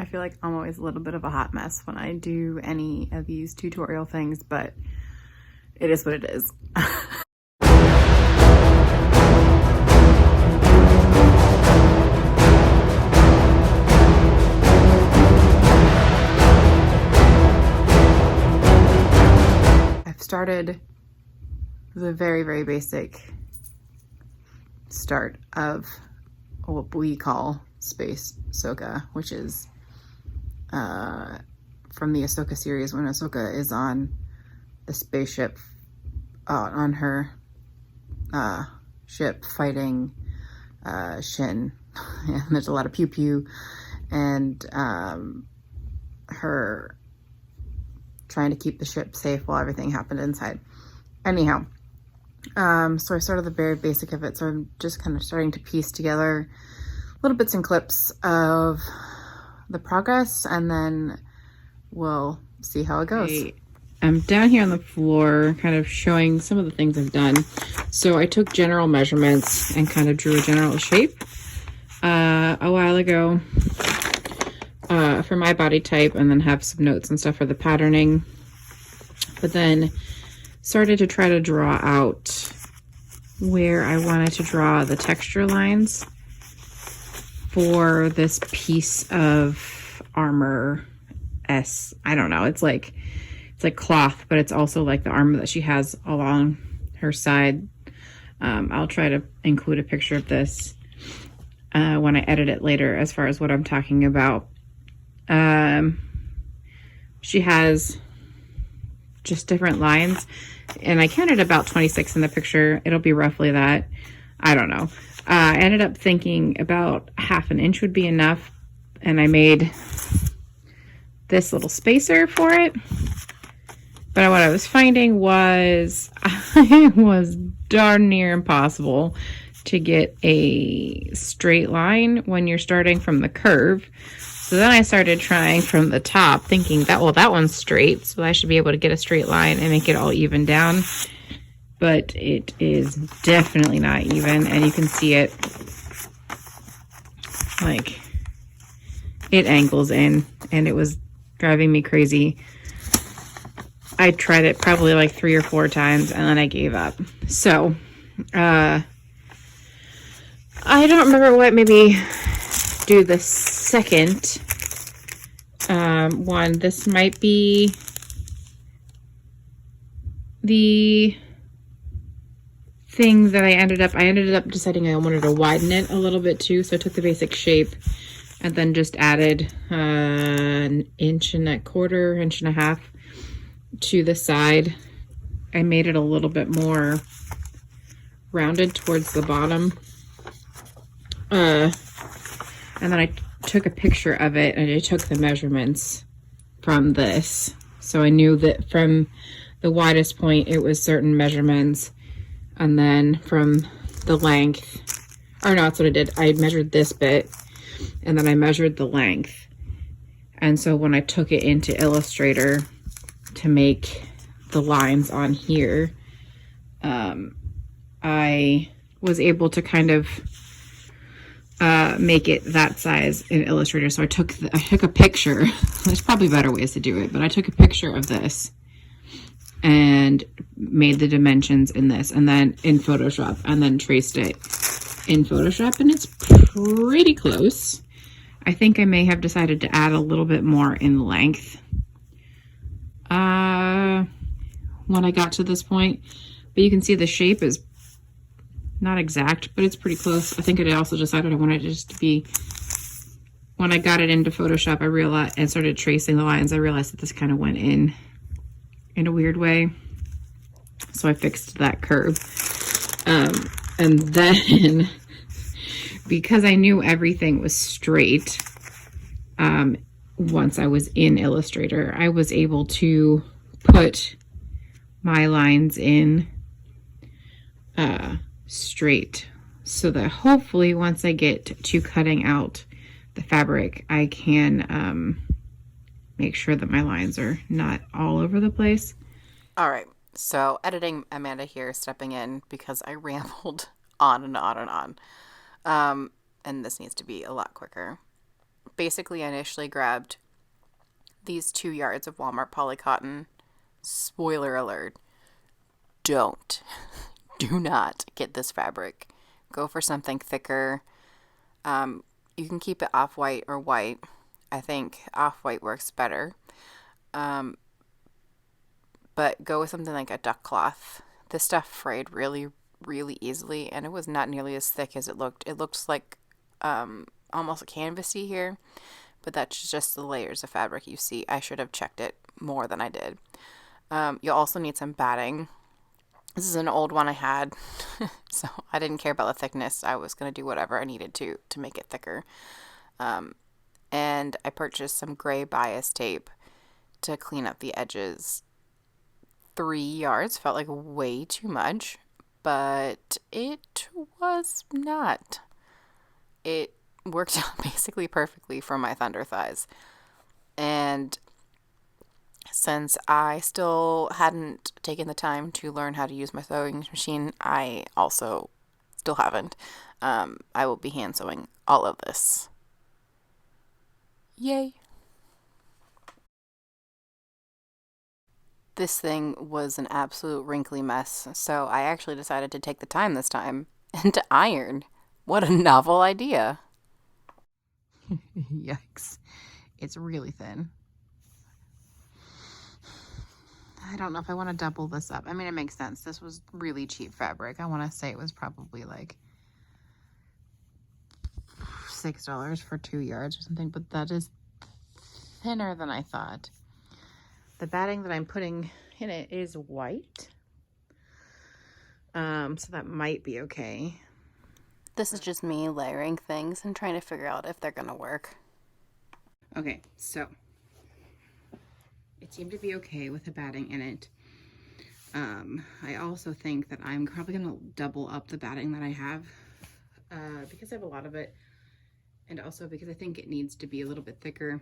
feel like I'm always a little bit of a hot mess when I do any of these tutorial things, but it is what it is. I've started the very, very basic start of what we call Space Ahsoka, which is from the Ahsoka series when Ahsoka is on the spaceship on her ship fighting Shin. And there's a lot of pew pew and her trying to keep the ship safe while everything happened inside. Anyhow, so I started the very basic of it, so I'm just kind of starting to piece together little bits and clips of the progress, and then we'll see how it goes. I'm down here on the floor kind of showing some of the things I've done. So I took general measurements and kind of drew a general shape a while ago for my body type, and then have some notes and stuff for the patterning, but then started to try to draw out where I wanted to draw the texture lines for this piece of armor. I don't know, it's like cloth, but it's also like the armor that she has along her side. I'll try to include a picture of this when I edit it later as far as what I'm talking about. She has just different lines, and I counted about 26 in the picture. It'll be roughly that. I don't know. I ended up thinking about half an inch would be enough, and I made this little spacer for it. But what I was finding was it was darn near impossible to get a straight line when you're starting from the curve. So then I started trying from the top, thinking that, well, that one's straight, so I should be able to get a straight line and make it all even down. But it is definitely not even, and you can see it, like, it angles in, and it was driving me crazy. I tried it probably like 3 or 4 times, and then I gave up. So, I don't remember what, maybe do the second one. This might be the thing that I ended up deciding I wanted to widen it a little bit too. So I took the basic shape and then just added an 1.25 inches to the side. I made it a little bit more rounded towards the bottom. And then I took a picture of it, and I took the measurements from this. So I knew that from the widest point, it was certain measurements. And then from the length, or no, that's what I did. I measured this bit, and then I measured the length. And so when I took it into Illustrator to make the lines on here, I was able to kind of make it that size in Illustrator. So I took a picture. There's probably better ways to do it, but I took a picture of this and made the dimensions in this, and then in Photoshop, and then traced it in Photoshop, and it's pretty close. I think I may have decided to add a little bit more in length when I got to this point, but you can see the shape is not exact, but it's pretty close. I think I also decided I wanted it just to be, when I got it into Photoshop, I realized, and started tracing the lines, I realized that this kind of went in a weird way. So I fixed that curve. And then, because I knew everything was straight, once I was in Illustrator, I was able to put my lines in straight, so that hopefully once I get to cutting out the fabric, I can make sure that my lines are not all over the place. All right, so editing Amanda here, stepping in because I rambled on and on and on. And this needs to be a lot quicker. basically initially grabbed these 2 yards of Walmart polycotton. Spoiler alert, don't. Do not get this fabric. Go for something thicker. You can keep it off-white or white. I think off-white works better. But go with something like a duck cloth. This stuff frayed really, really easily, and it was not nearly as thick as it looked. It looks like almost a canvasy here, but that's just the layers of fabric you see. I should have checked it more than I did. You'll also need some batting. This is an old one I had, so I didn't care about the thickness. I was going to do whatever I needed to make it thicker. And I purchased some gray bias tape to clean up the edges. 3 yards felt like way too much, but it was not. It worked out basically perfectly for my thunder thighs. And since I still hadn't taken the time to learn how to use my sewing machine, I also still haven't. I will be hand sewing all of this. Yay! This thing was an absolute wrinkly mess, so I actually decided to take the time this time and to iron. What a novel idea! Yikes. It's really thin. I don't know if I want to double this up. I mean, it makes sense. This was really cheap fabric. I want to say it was probably like $6 for 2 yards or something, but that is thinner than I thought. The batting that I'm putting in it is white. So that might be okay. This is just me layering things and trying to figure out if they're gonna work. Okay, so it seemed to be okay with the batting in it. I also think that I'm probably gonna double up the batting that I have because I have a lot of it, and also because I think it needs to be a little bit thicker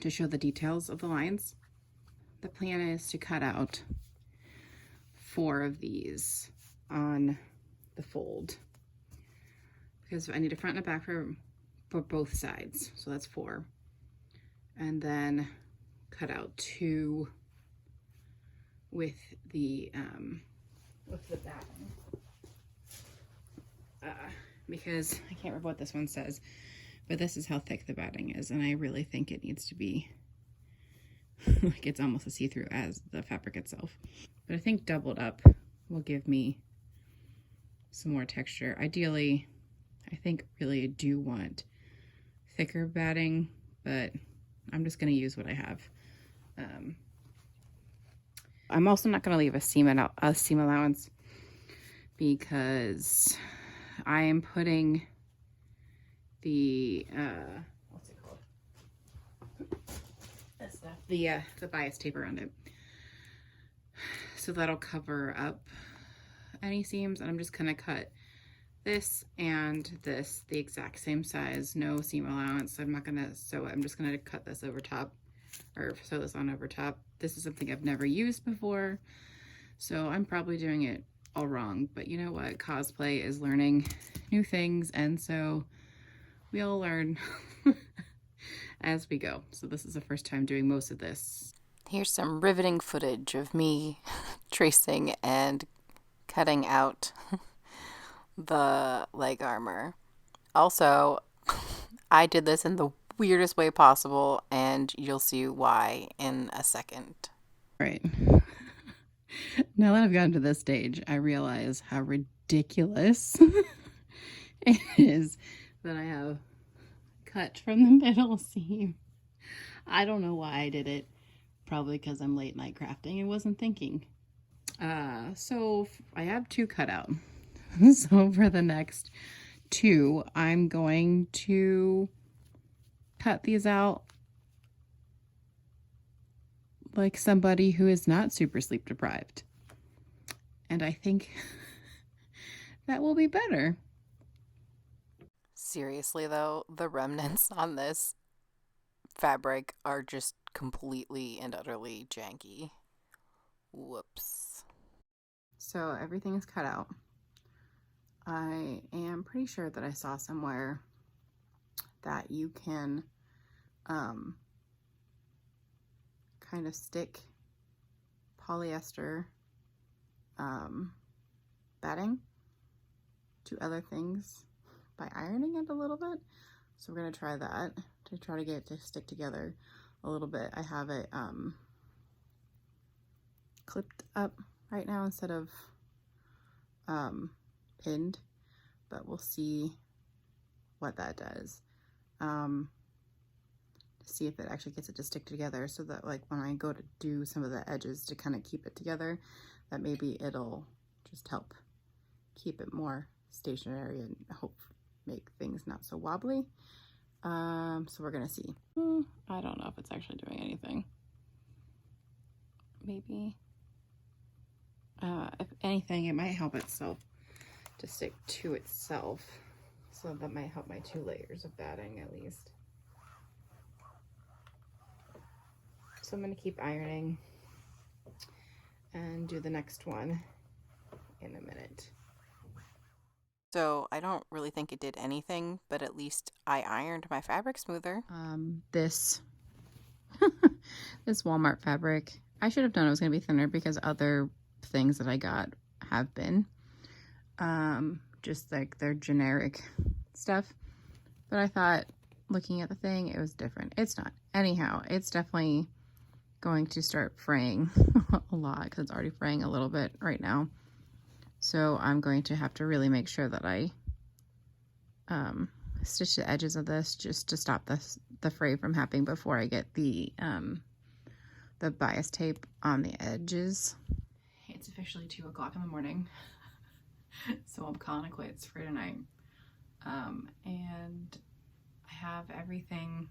to show the details of the lines. The plan is to cut out 4 of these on the fold because I need a front and a back for both sides, so that's 4, and then cut out 2 with the batting because I can't remember what this one says, but this is how thick the batting is, and I really think it needs to be like it's almost as see-through as the fabric itself. But I think doubled up will give me some more texture. Ideally, I think really do want thicker batting, but I'm just going to use what I have. I'm also not going to leave a seam allowance because I am putting the what's it called? This stuff. The bias tape around it. So that'll cover up any seams, and I'm just going to cut this and this the exact same size, no seam allowance. I'm not going to sew it. I'm just going to cut this over top, or sew this on over top. This is something I've never used before, so I'm probably doing it all wrong, but you know what? Cosplay is learning new things, and so we all learn as we go. So this is the first time doing most of this. Here's some riveting footage of me tracing and cutting out the leg armor. Also, I did this in the weirdest way possible, and you'll see why in a second. Right. Now that I've gotten to this stage, I realize how ridiculous it is that I have cut from the middle seam. I don't know why I did it. Probably because I'm late night crafting and wasn't thinking. So I have 2 cut out. So for the next 2, I'm going to cut these out like somebody who is not super sleep deprived. And I think that will be better. Seriously though, the remnants on this fabric are just completely and utterly janky. Whoops. So everything is cut out. I am pretty sure that I saw somewhere that you can kind of stick polyester batting to other things by ironing it a little bit. So we're going to try that to try to get it to stick together a little bit. I have it clipped up right now instead of pinned, but we'll see what that does. To see if it actually gets it to stick together, so that like when I go to do some of the edges to kind of keep it together, that maybe it'll just help keep it more stationary and hope make things not so wobbly. So we're gonna see. I don't know if it's actually doing anything. Maybe if anything, it might help itself to stick to itself, so that might help my 2 layers of batting at least. So I'm going to keep ironing and do the next one in a minute. So I don't really think it did anything, but at least I ironed my fabric smoother. This this Walmart fabric, I should have known it was going to be thinner because other things that I got have been just like their generic stuff. But I thought, looking at the thing, it was different. It's not. Anyhow, it's definitely going to start fraying a lot because it's already fraying a little bit right now. So I'm going to have to really make sure that I stitch the edges of this just to stop the fray from happening before I get the bias tape on the edges. It's officially 2 o'clock in the morning, so I'm calling it quits for tonight. And I have everything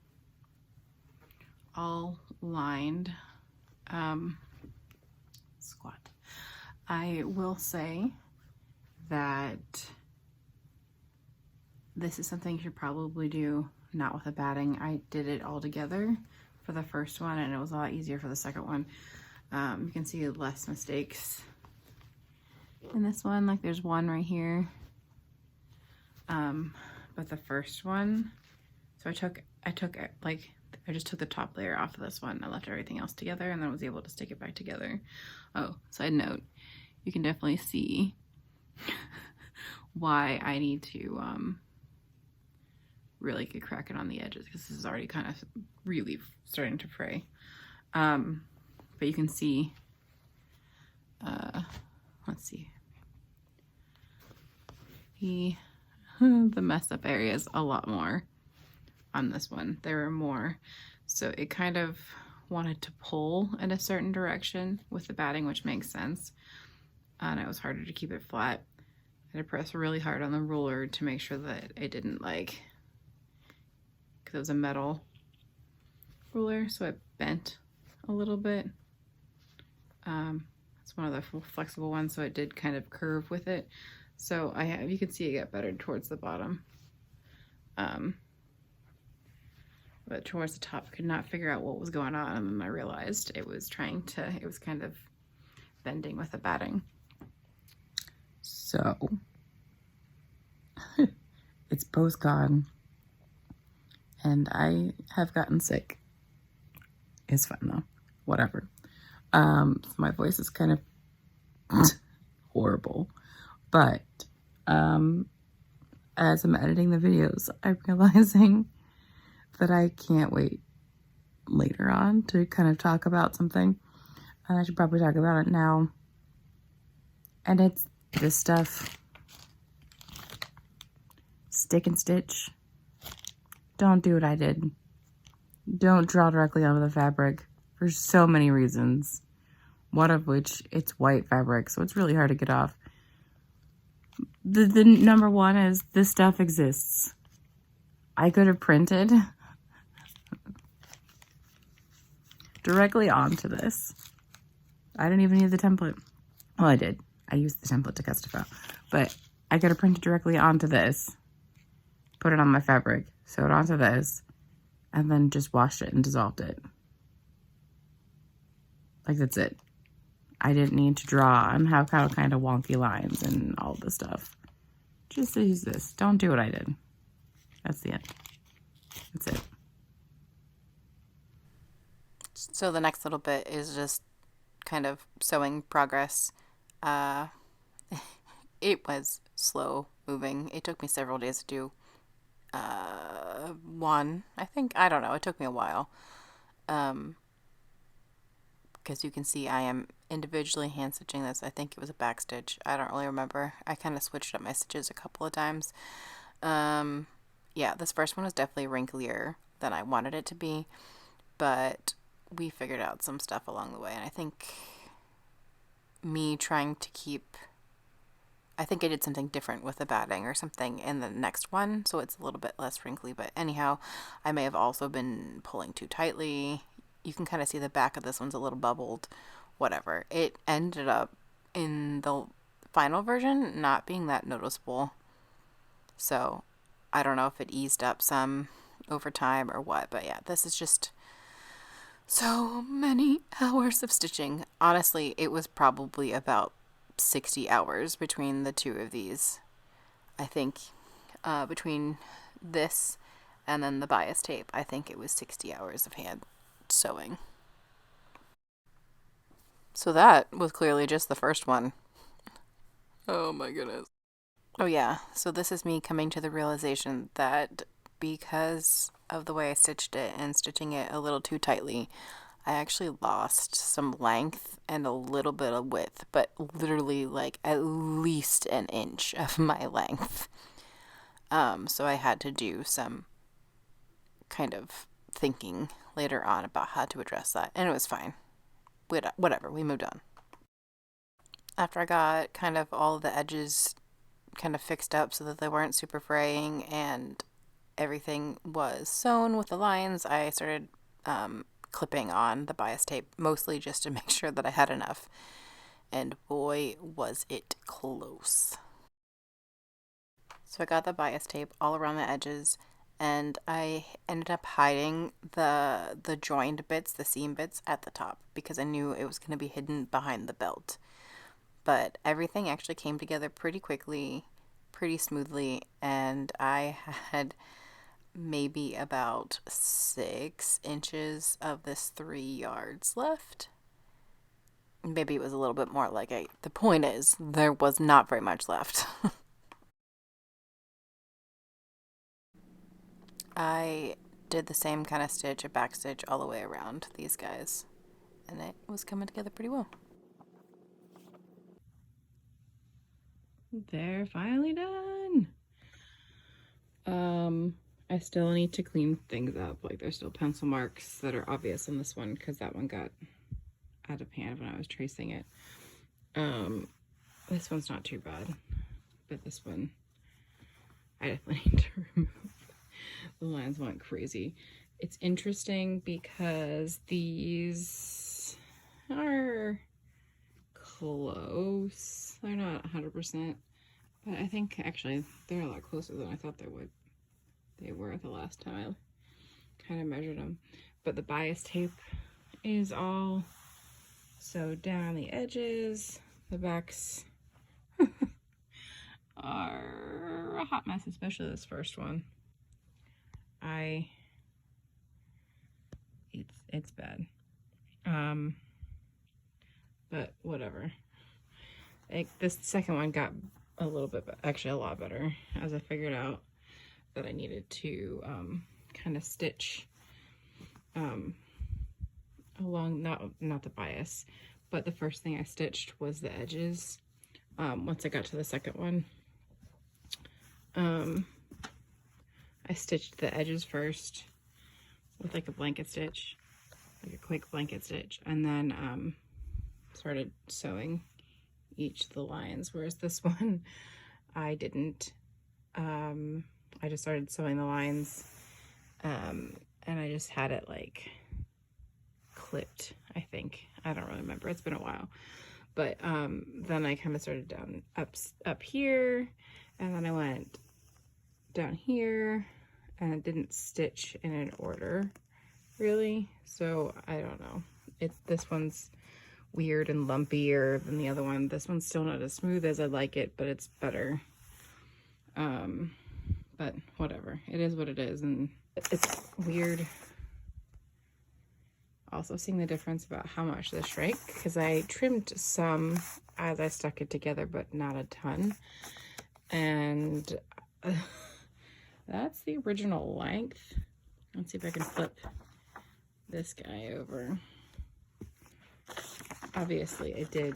all lined. Squat. I will say that this is something you should probably do not with a batting. I did it all together for the first one, and it was a lot easier for the second one. You can see less mistakes in this one. Like there's one right here. But the first one, so I just took the top layer off of this one. I left everything else together and then was able to stick it back together. Oh, side note, you can definitely see why I need to really get cracking on the edges, because this is already kind of really starting to fray. But you can see, let's see, the messed up areas a lot more on this one. There were more, so it kind of wanted to pull in a certain direction with the batting, which makes sense, and it was harder to keep it flat. I had to press really hard on the ruler to make sure that it didn't, like, because it was a metal ruler, so it bent a little bit. It's one of the flexible ones, so it did kind of curve with it. So you can see it get better towards the bottom. But towards the top, I could not figure out what was going on, and then I realized it was kind of bending with the batting. So it's both gone, and I have gotten sick. It's fine though, whatever. So my voice is kind of horrible, but as I'm editing the videos, I'm realizing that I can't wait later on to kind of talk about something, and I should probably talk about it now. And it's this stuff. Stick and stitch. Don't do what I did. Don't draw directly onto the fabric for so many reasons. One of which, it's white fabric, so it's really hard to get off. The number one is this stuff exists. I could have printed directly onto this. I didn't even need the template. Well, I did. I used the template to cut stuff out. But I could have printed directly onto this, put it on my fabric, sew it onto this, and then just washed it and dissolved it. Like, that's it. I didn't need to draw and have kind of wonky lines and all this stuff. Just use this. Don't do what I did. That's the end. That's it. So the next little bit is just kind of sewing progress. Uh, it was slow moving. It took me several days to do one. I think, I don't know, it took me a while. Because you can see I am individually hand stitching this. I think it was a back stitch. I don't really remember. I kind of switched up my stitches a couple of times. Yeah, this first one was definitely wrinklier than I wanted it to be, but we figured out some stuff along the way, and I think me trying to keep, I think I did something different with the batting or something in the next one, so it's a little bit less wrinkly, but anyhow, I may have also been pulling too tightly. You can kind of see the back of this one's a little bubbled, whatever. It ended up in the final version not being that noticeable, so I don't know if it eased up some over time or what, but yeah, this is just so many hours of stitching. Honestly, it was probably about 60 hours between the two of these. I think between this and then the bias tape, I think it was 60 hours of hand sewing. So that was clearly just the first one. Oh my goodness. Oh yeah, so this is me coming to the realization that because of the way I stitched it and stitching it a little too tightly, I actually lost some length and a little bit of width, but literally like at least an inch of my length. So I had to do some kind of thinking later on about how to address that, and it was fine. Whatever, we moved on. After I got kind of all of the edges kind of fixed up so that they weren't super fraying and everything was sewn with the lines, I started clipping on the bias tape, mostly just to make sure that I had enough. And boy, was it close. So I got the bias tape all around the edges, and I ended up hiding the joined bits, the seam bits at the top, because I knew it was going to be hidden behind the belt. But everything actually came together pretty quickly, pretty smoothly, and I had maybe about 6 inches of this 3 yards left. Maybe it was a little bit more, like 8. The point is, there was not very much left. I did the same kind of stitch, a back stitch all the way around these guys, and it was coming together pretty well. They're finally done. I still need to clean things up. Like, there's still pencil marks that are obvious on this one because that one got out of hand when I was tracing it. This one's not too bad, but this one I definitely need to remove. The lines went crazy. It's interesting because these are close. They're not 100%, but I think actually they're a lot closer than I thought they were the last time I kind of measured them. But the bias tape is all sewed down the edges. The backs are a hot mess, especially this first one. It's bad. But whatever. This second one got a little bit, actually a lot better, as I figured out that I needed to kind of stitch along, not the bias, but the first thing I stitched was the edges. Once I got to the second one, I stitched the edges first with like a blanket stitch, like a quick blanket stitch, and then started sewing each of the lines, whereas this one I didn't. I just started sewing the lines, and I just had it like clipped, I think. I don't really remember, it's been a while. But then I kind of started down up here, and then I went down here and didn't stitch in an order really, so I don't know. This one's weird and lumpier than the other one. This one's still not as smooth as I'd like it, but it's better. But whatever, it is what it is, and it's weird also seeing the difference about how much this shrank, because I trimmed some as I stuck it together, but not a ton. And that's the original length. Let's see if I can flip this guy over. Obviously it did,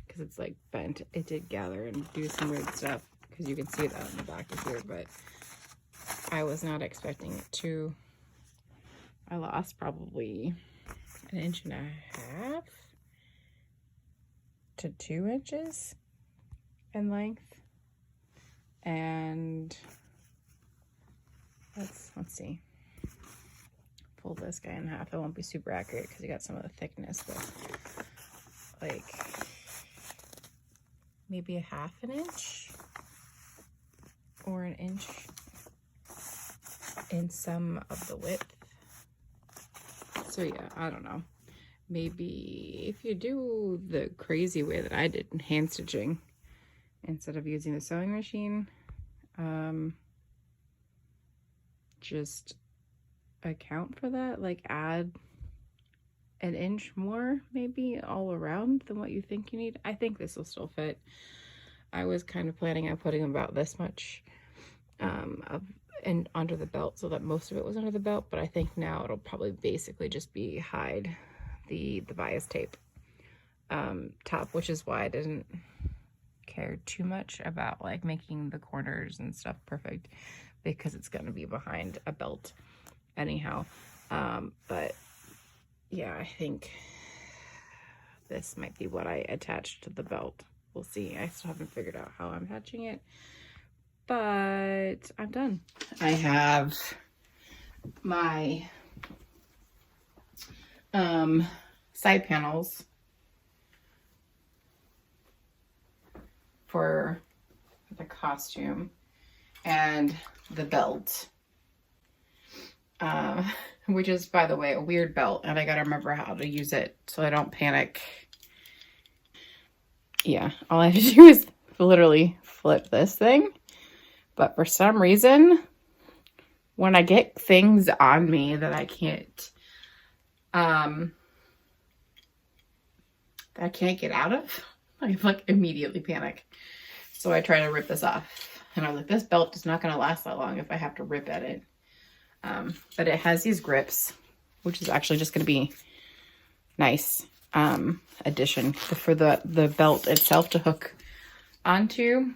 because it's like bent, it did gather and do some weird stuff, because you can see that in the back of here, but I was not expecting it to. I lost probably 1.5 inches to 2 inches in length. And let's see, pull this guy in half. It won't be super accurate because you got some of the thickness, but like maybe 1/2 inch or 1 inch in some of the width. So yeah, I don't know, maybe if you do the crazy way that I did in hand stitching instead of using the sewing machine, just account for that, like add 1 inch more maybe all around than what you think you need. I think this will still fit. I was kind of planning on putting about this much and under the belt, so that most of it was under the belt, but I think now it'll probably basically just be hide the bias tape top, which is why I didn't care too much about like making the corners and stuff perfect, because it's going to be behind a belt anyhow. But yeah, I think this might be what I attach to the belt. We'll see. I still haven't figured out how I'm attaching it, but I'm done. I have my side panels for the costume and the belt, which is, by the way, a weird belt, and I gotta remember how to use it so I don't panic. Yeah, all I have to do is literally flip this thing, but for some reason, when I get things on me that I can't get out of, I like immediately panic. So I try to rip this off, and I'm like, this belt is not going to last that long if I have to rip at it. But it has these grips, which is actually just going to be nice addition for the belt itself to hook onto.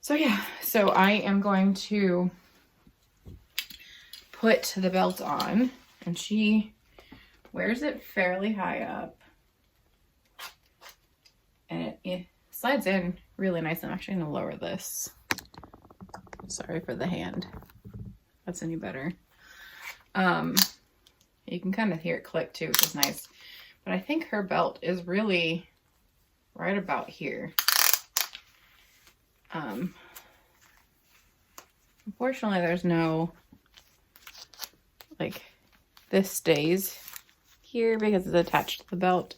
So yeah, so I am going to put the belt on, and she wears it fairly high up, and it slides in really nice. I'm actually going to lower this. Sorry for the hand. That's any better. You can kind of hear it click too, which is nice. But I think her belt is really right about here. Unfortunately, there's no, like, this stays here because it's attached to the belt.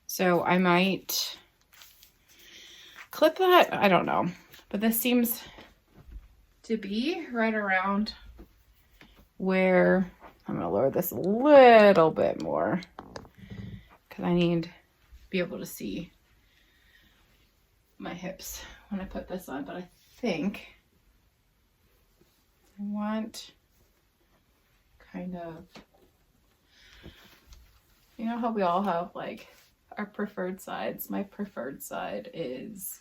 So I might clip that. I don't know. But this seems to be right around where I'm going to lower this a little bit more because I need to be able to see my hips when I put this on. But I think I want kind of, you know how we all have like our preferred sides? My preferred side is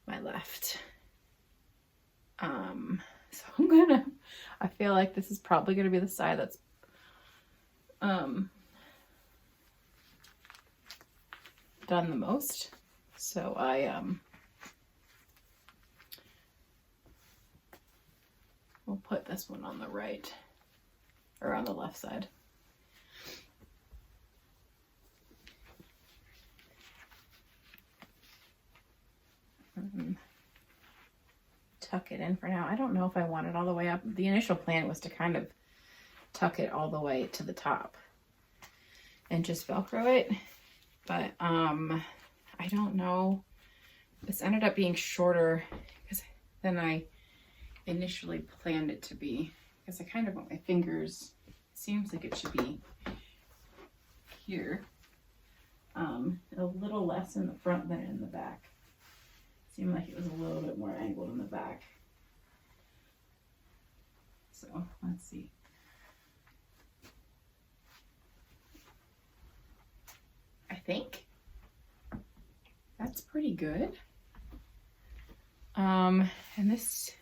my left. So I feel like this is probably gonna be the side that's done the most. So I will put this one on the right, or on the left side. Tuck it in for now. I don't know if I want it all the way up. The initial plan was to kind of tuck it all the way to the top and just Velcro it, but I don't know. This ended up being shorter because then I initially planned it to be, because I kind of want my fingers, seems like it should be here, a little less in the front than in the back. Seemed like it was a little bit more angled in the back. So let's see. I think that's pretty good. And this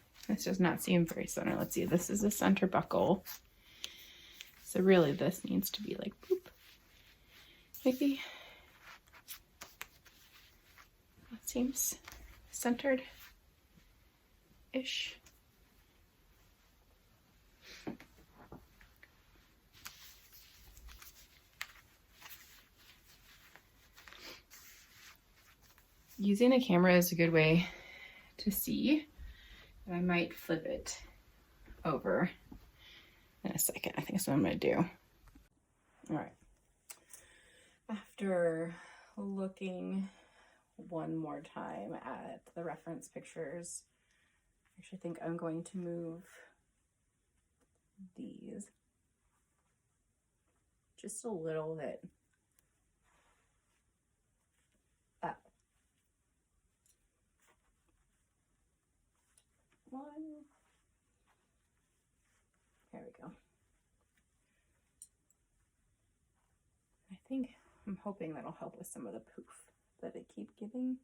does not seem very center. Let's see, this is the center buckle. So really this needs to be like, boop, maybe. That seems centered-ish. Using the camera is a good way to see. And I might flip it over in a second. I think that's what I'm going to do. All right. After looking one more time at the reference pictures, I actually think I'm going to move these just a little bit up. One. There we go. I'm hoping that'll help with some of the poof that I keep getting.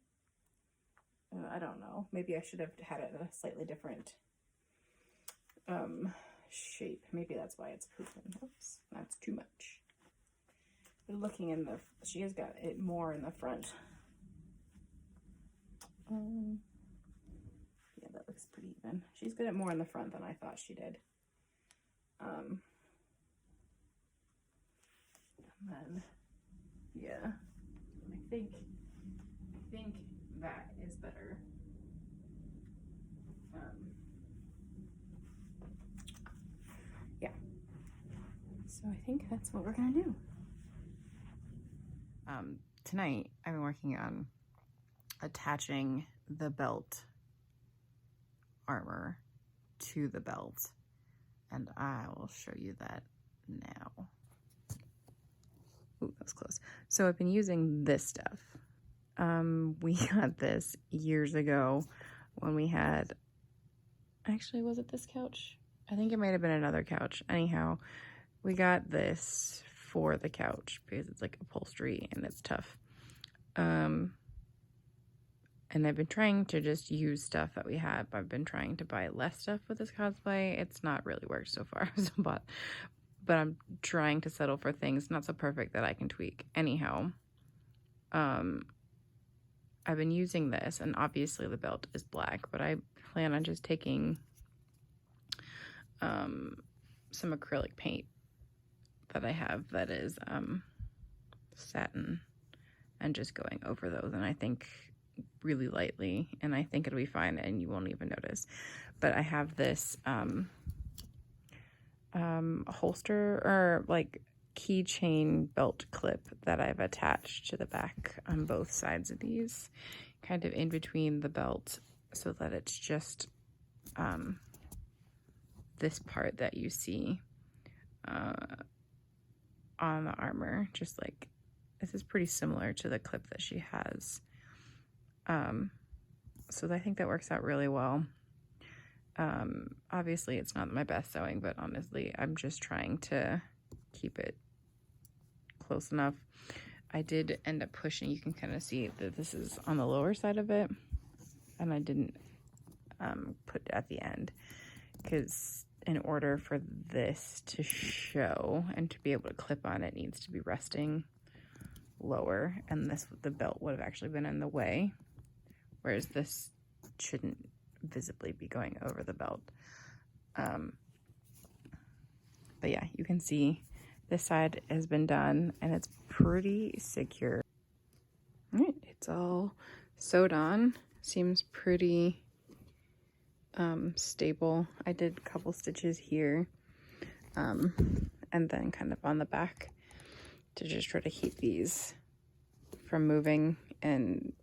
I don't know. Maybe I should have had it in a slightly different shape. Maybe that's why it's poofing. Oops, that's too much. But looking in the, she has got it more in the front. Yeah, that looks pretty even. She's got it more in the front than I thought she did. And then, yeah, I think that is better. Yeah. So I think that's what we're gonna do. Tonight I've been working on attaching the belt armor to the belt, and I will show you that now. Ooh, that was close. So I've been using this stuff. We got this years ago when we had, actually, was it this couch? I think it might have been another couch. Anyhow, we got this for the couch because it's like upholstery and it's tough. And I've been trying to just use stuff that we had, but I've been trying to buy less stuff with this cosplay. It's not really worked so far, but I'm trying to settle for things not so perfect that I can tweak. Anyhow, I've been using this, and obviously the belt is black, but I plan on just taking some acrylic paint that I have that is satin and just going over those, and I think really lightly, and I think it'll be fine and you won't even notice. But I have this holster or like keychain belt clip that I've attached to the back on both sides of these, kind of in between the belt, so that it's just this part that you see on the armor. Just like, this is pretty similar to the clip that she has. So I think that works out really well. Obviously it's not my best sewing, but honestly, I'm just trying to keep it close enough. I did end up pushing, you can kind of see that this is on the lower side of it, and I didn't put it at the end, because in order for this to show and to be able to clip on, it needs to be resting lower, and the belt would have actually been in the way, whereas this shouldn't visibly be going over the belt. But yeah, you can see this side has been done and it's pretty secure. All right, it's all sewed on. Seems pretty stable. I did a couple stitches here, and then kind of on the back to just try to keep these from moving in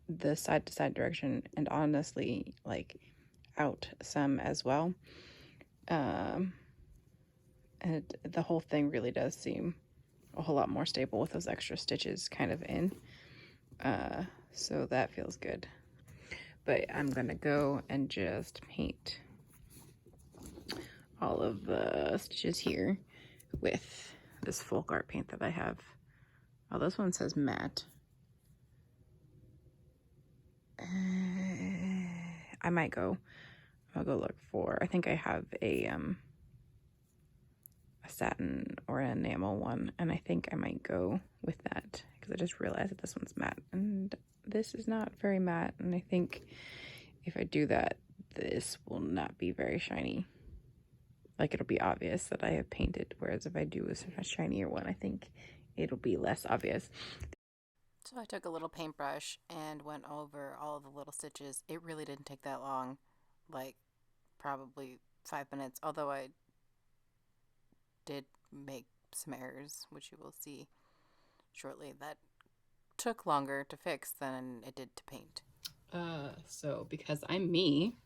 the side to side direction. And honestly, like, out some as well. And the whole thing really does seem a whole lot more stable with those extra stitches kind of in. So that feels good. But I'm gonna go and just paint all of the stitches here with this folk art paint that I have. Oh, this one says matte. I might go. I'll go look for. I think I have a satin or an enamel one, and I think I might go with that because I just realized that this one's matte and this is not very matte, and I think if I do that, this will not be very shiny. Like, it'll be obvious that I have painted, whereas if I do a shinier one, I think it'll be less obvious. So I took a little paintbrush and went over all of the little stitches. It really didn't take that long, like probably 5 minutes, although I did make some errors, which you will see shortly, that took longer to fix than it did to paint. So because I'm me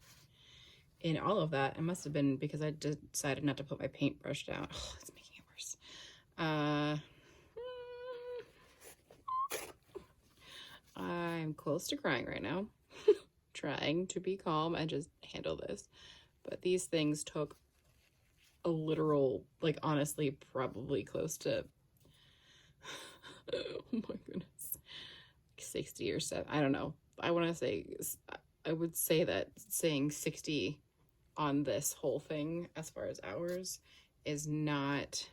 in all of that, it must have been because I decided not to put my paintbrush down. Oh, it's making it worse. I'm close to crying right now. Trying to be calm and just handle this. But these things took a literal, like, honestly, probably close to, oh my goodness, 60 or 7. I don't know. I want to say, I would say that saying 60 on this whole thing, as far as hours, is not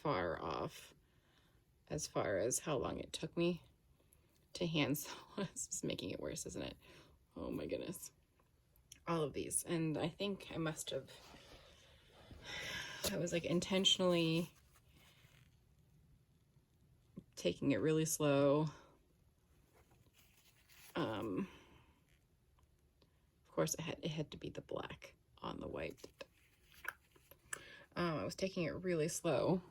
far off as far as how long it took me to hand sew. This is making it worse, isn't it? Oh my goodness. All of these. And I think I must have, I was like intentionally taking it really slow. Of course, it had to be the black on the white. I was taking it really slow,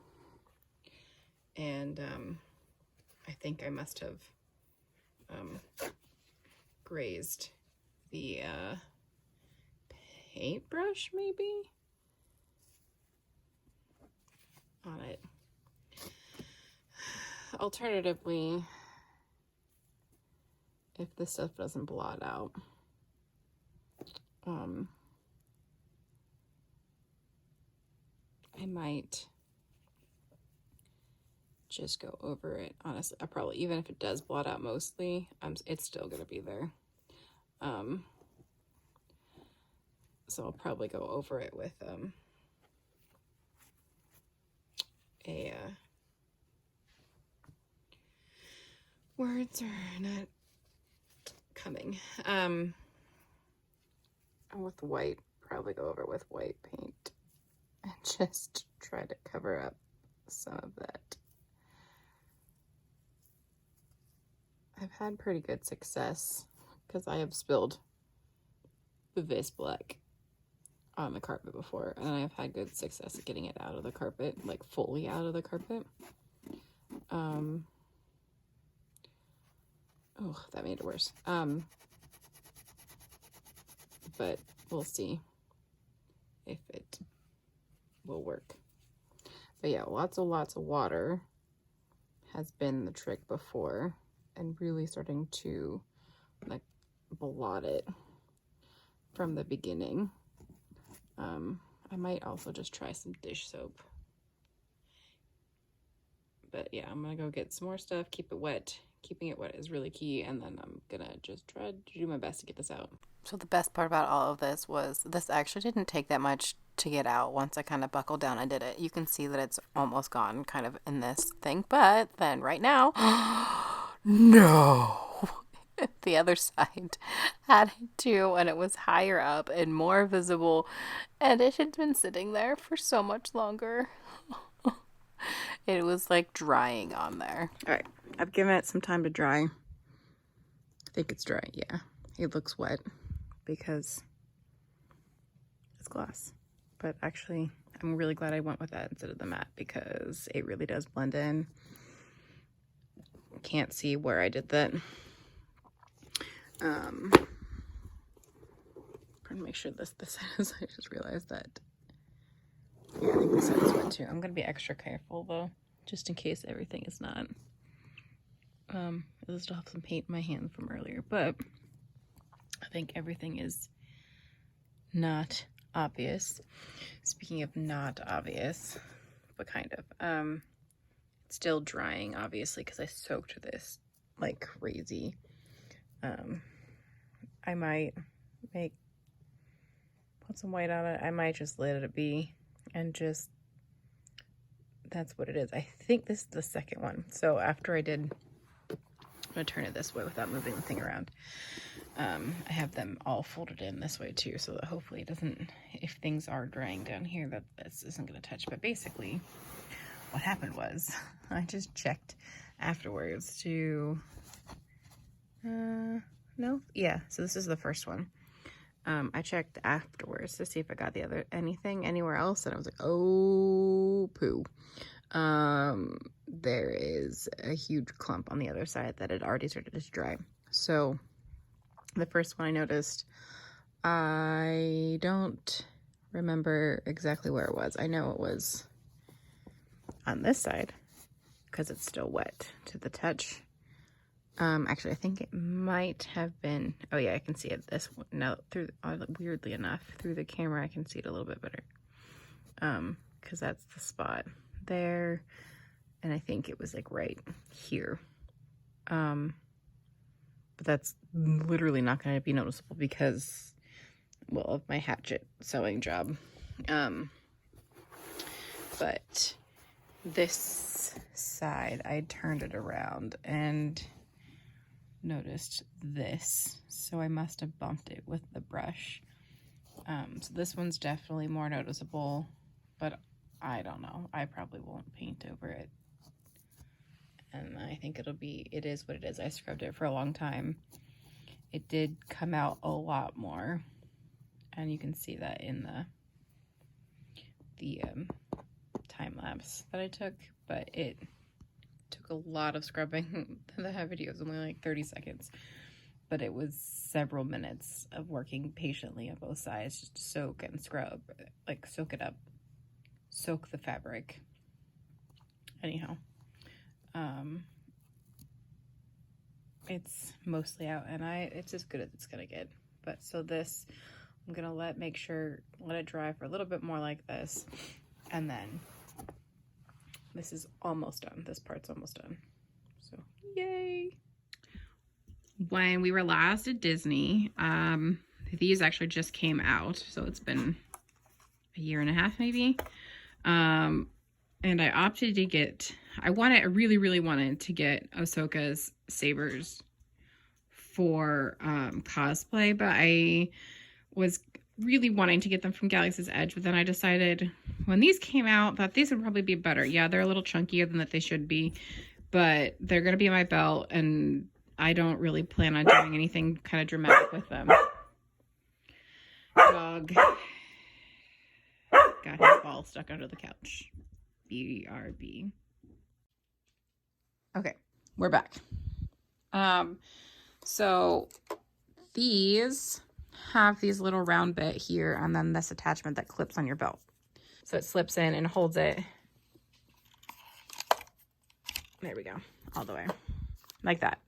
and I think I must have grazed the paintbrush maybe on it. Alternatively, if this stuff doesn't blot out, I might just go over it. Honestly, I probably, even if it does blot out mostly, it's still gonna be there. So I'll probably go over it with words are not coming. And with white, probably go over with white paint and just try to cover up some of that. I've had pretty good success because I have spilled this black on the carpet before, and I've had good success at getting it out of the carpet, like fully out of the carpet. Oh, that made it worse. But we'll see if it will work. But yeah, lots of water has been the trick before, and really starting to like blot it from the beginning. I might also just try some dish soap. But yeah, I'm gonna go get some more stuff, keep it wet. Keeping it wet is really key, and then I'm gonna just try to do my best to get this out. So the best part about all of this was this actually didn't take that much to get out. Once I kind of buckled down and did it, you can see that it's almost gone kind of in this thing, but then right now, no, the other side had it too, and it was higher up and more visible, and it had been sitting there for so much longer. It was like drying on there. All right, I've given it some time to dry. I think it's dry, yeah. It looks wet because it's glass. But actually, I'm really glad I went with that instead of the matte because it really does blend in. Can't see where I did that. Probably trying to make sure this side is, I just realized that. Yeah, I think this side is wet too. I'm gonna be extra careful though, just in case everything is not. I still have some paint in my hand from earlier, but I think everything is not obvious. Speaking of not obvious, but kind of, it's still drying obviously because I soaked this like crazy. I might put some white on it. I might just let it be and just, that's what it is. I think this is the second one. So after I'm gonna turn it this way without moving the thing around. I have them all folded in this way too, so that hopefully it doesn't, if things are drying down here, that this isn't gonna touch. But basically what happened was I just checked afterwards to, no, yeah, so this is the first one. I checked afterwards to see if I got anything anywhere else, and I was like, oh, poo. There is a huge clump on the other side that had already started to dry. So the first one I noticed, I don't remember exactly where it was. I know it was on this side because it's still wet to the touch. Actually, I think it might have been, oh yeah, I can see it this one. No, weirdly enough, through the camera, I can see it a little bit better. Because that's the spot there. And I think it was like right here. But that's literally not going to be noticeable because, well, of my hatchet sewing job. But this side, I turned it around and noticed this, so I must have bumped it with the brush. So this one's definitely more noticeable, but I don't know. I probably won't paint over it. And I think it is what it is. I scrubbed it for a long time. It did come out a lot more, and you can see that in the time lapse that I took, but it took a lot of scrubbing. The video is only like 30 seconds, but it was several minutes of working patiently on both sides just to soak and scrub, like soak it up, soak the fabric. Anyhow, it's mostly out, and it's as good as it's gonna get. But so this, I'm gonna let it dry for a little bit more like this, and then this is almost done. This part's almost done. So, yay. When we were last at Disney, these actually just came out. So it's been a year and a half maybe. And I opted to get, I really, really wanted to get Ahsoka's Sabers for cosplay, but I was really wanting to get them from Galaxy's Edge, but then I decided when these came out that these would probably be better. Yeah, they're a little chunkier than that they should be, but they're going to be in my belt, and I don't really plan on doing anything kind of dramatic with them. Dog got his ball stuck under the couch. BRB. Okay, we're back. So these have these little round bit here, and then this attachment that clips on your belt. So it slips in and holds it. There we go, all the way, like that.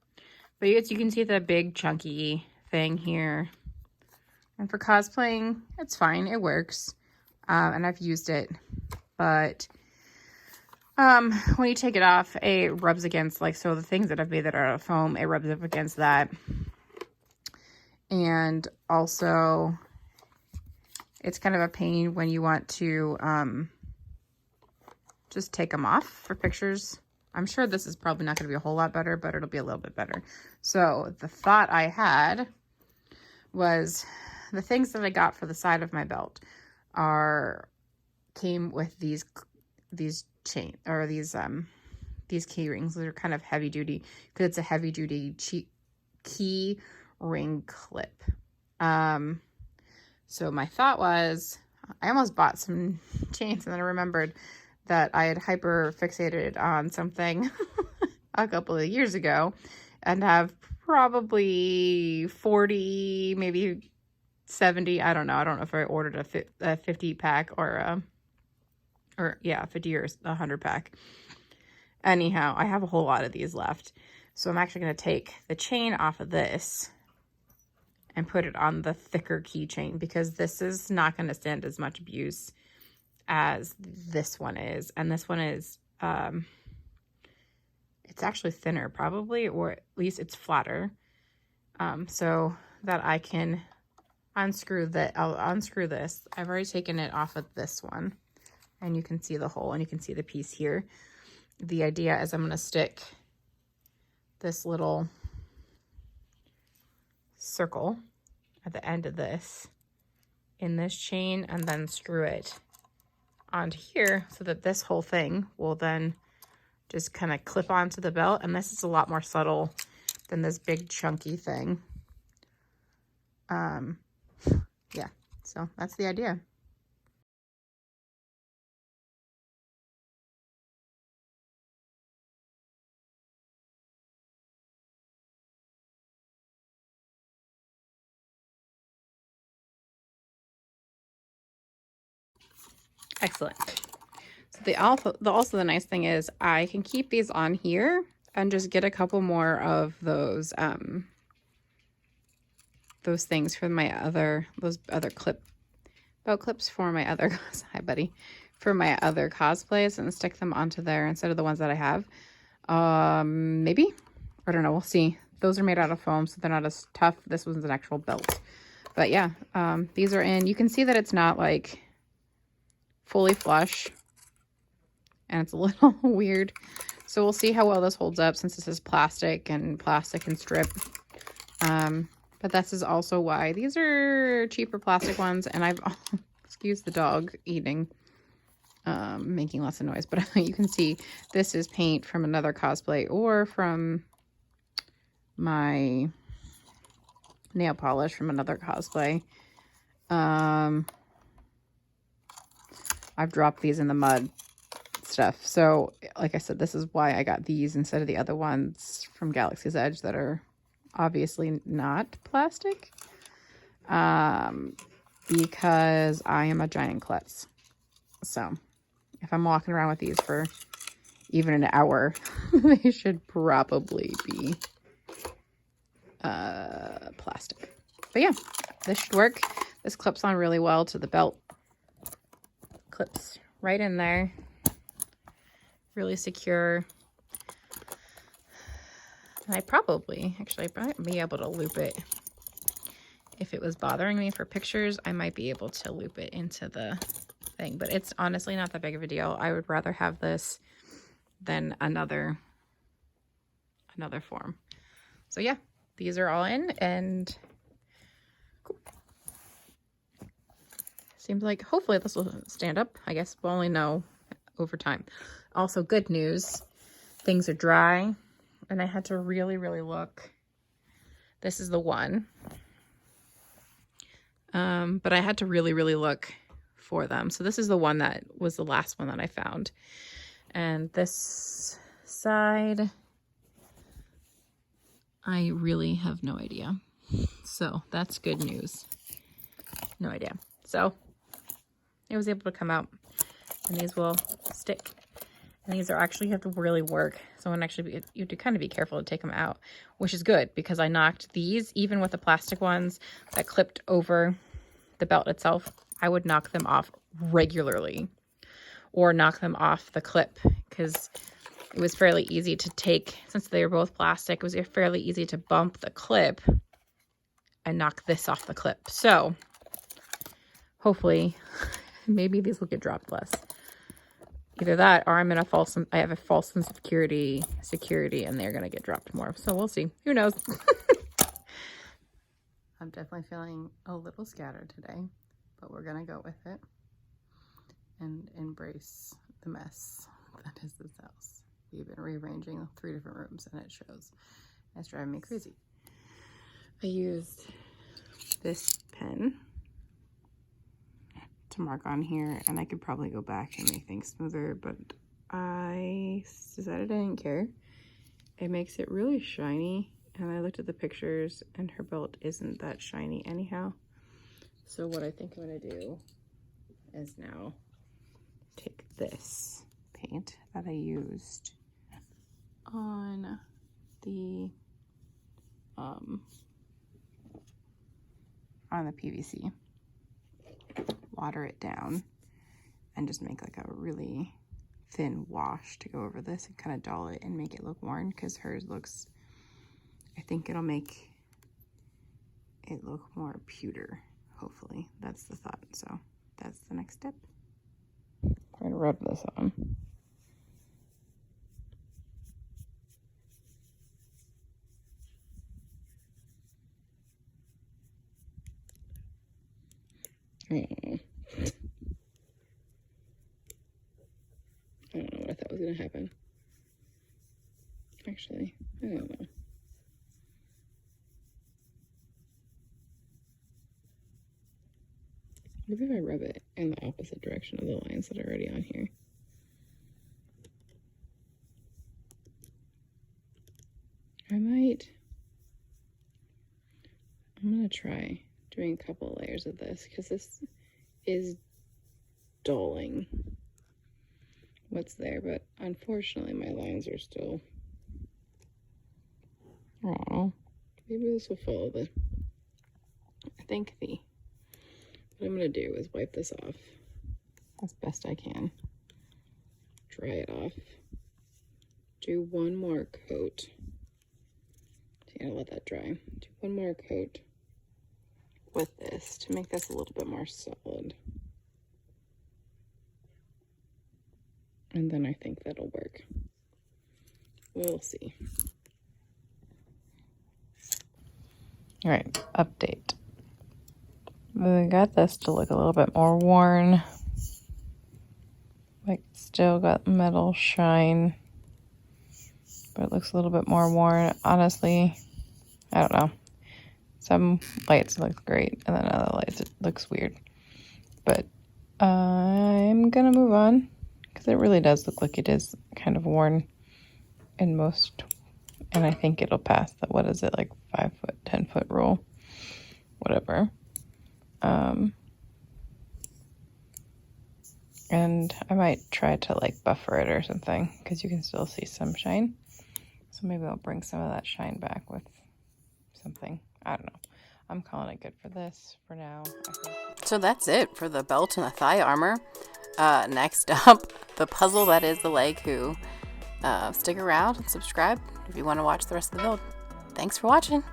But you can see the big chunky thing here. And for cosplaying, it's fine, it works. And I've used it, but when you take it off, it rubs against, like, so the things that I've made that are out of foam, it rubs up against that. And also, it's kind of a pain when you want to just take them off for pictures. I'm sure this is probably not going to be a whole lot better, but it'll be a little bit better. So the thought I had was the things that I got for the side of my belt came with these chain, or these key rings. They're kind of heavy duty because it's a heavy duty key ring clip. So my thought was, I almost bought some chains, and then I remembered that I had hyper fixated on something a couple of years ago, and have probably 40, maybe 70. I don't know. I don't know if I ordered a 50 pack or yeah, 50 or 100 pack. Anyhow, I have a whole lot of these left. So I'm actually going to take the chain off of this and put it on the thicker keychain, because this is not going to stand as much abuse as this one is. And this one is, it's actually thinner probably, or at least it's flatter. So that I can unscrew I'll unscrew this. I've already taken it off of this one, and you can see the hole and you can see the piece here. The idea is I'm going to stick this little circle at the end of this in this chain, and then screw it onto here so that this whole thing will then just kind of clip onto the belt. And this is a lot more subtle than this big chunky thing. Yeah, so that's the idea. Excellent. So also the nice thing is I can keep these on here and just get a couple more of those things for my those other belt clips for my other hi buddy, for my other cosplays, and stick them onto there instead of the ones that I have. Maybe, I don't know, we'll see. Those are made out of foam, so they're not as tough. This one's an actual belt, but yeah, these are in. You can see that it's not like fully flush, and it's a little weird, so we'll see how well this holds up since this is plastic and strip. But this is also why these are cheaper plastic ones, and I've excuse the dog eating, making lots of noise, but you can see this is paint from another cosplay or from my nail polish from another cosplay. I've dropped these in the mud stuff, so like I said, this is why I got these instead of the other ones from Galaxy's Edge that are obviously not plastic, because I am a giant klutz. So if I'm walking around with these for even an hour, they should probably be plastic. But yeah, this should work. This clips on really well to the belt. Clips right in there. Really secure. And I probably, actually, I might be able to loop it. If it was bothering me for pictures, I might be able to loop it into the thing. But it's honestly not that big of a deal. I would rather have this than another form. So yeah, these are all in, and cool. Seems like hopefully this will stand up. I guess we'll only know over time. Also, good news, things are dry. And I had to really, really look. This is the one. But I had to really, really look for them. So this is the one that was the last one that I found. And this side, I really have no idea. So that's good news. No idea. So it was able to come out. And these will stick. And these are actually, you have to really work. So you have to kind of be careful to take them out, which is good because I knocked these, even with the plastic ones that clipped over the belt itself, I would knock them off regularly or knock them off the clip, because it was fairly easy to take, since they were both plastic, it was fairly easy to bump the clip and knock this off the clip. So hopefully maybe these will get dropped less. Either that, or I have a false sense of security, and they're going to get dropped more. So we'll see. Who knows? I'm definitely feeling a little scattered today, but we're going to go with it and embrace the mess that is this house. We've been rearranging 3 different rooms, and it shows. It's driving me crazy. I used this pen to mark on here, and I could probably go back and make things smoother, but I decided I didn't care. It makes it really shiny, and I looked at the pictures and her belt isn't that shiny anyhow. So what I think I'm gonna do is now take this paint that I used on the PVC, water it down, and just make like a really thin wash to go over this and kind of dull it and make it look worn, because hers looks, I think it'll make it look more pewter, hopefully. That's the thought. So that's the next step. I'm going to rub this on. I don't know what I thought was going to happen. Actually, I don't know. Maybe if I rub it in the opposite direction of the lines that are already on here. I'm going to try doing a couple of layers of this, because this is dulling what's there, but unfortunately my lines are still, oh, maybe this will follow what I'm going to do is wipe this off as best I can, dry it off, do one more coat, let that dry, do one more coat with this to make this a little bit more solid. And then I think that'll work. We'll see. All right, update. We got this to look a little bit more worn. Like, still got metal shine, but it looks a little bit more worn. Honestly, I don't know. Some lights look great, and then other lights it looks weird. But I'm gonna move on, because it really does look like it is kind of worn in most, and I think it'll pass the, what is it, like 5 foot, 10 foot rule, whatever. And I might try to like buffer it or something, because you can still see some shine. So maybe I'll bring some of that shine back with something. I don't know. I'm calling it good for this for now, I think. So that's it for the belt and the thigh armor. Next up, the puzzle that is the leg who. Stick around and subscribe if you want to watch the rest of the build. Thanks for watching.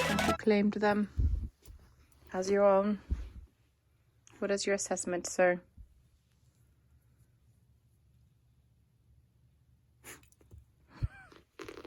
Have you claimed them as your own? What is your assessment, sir?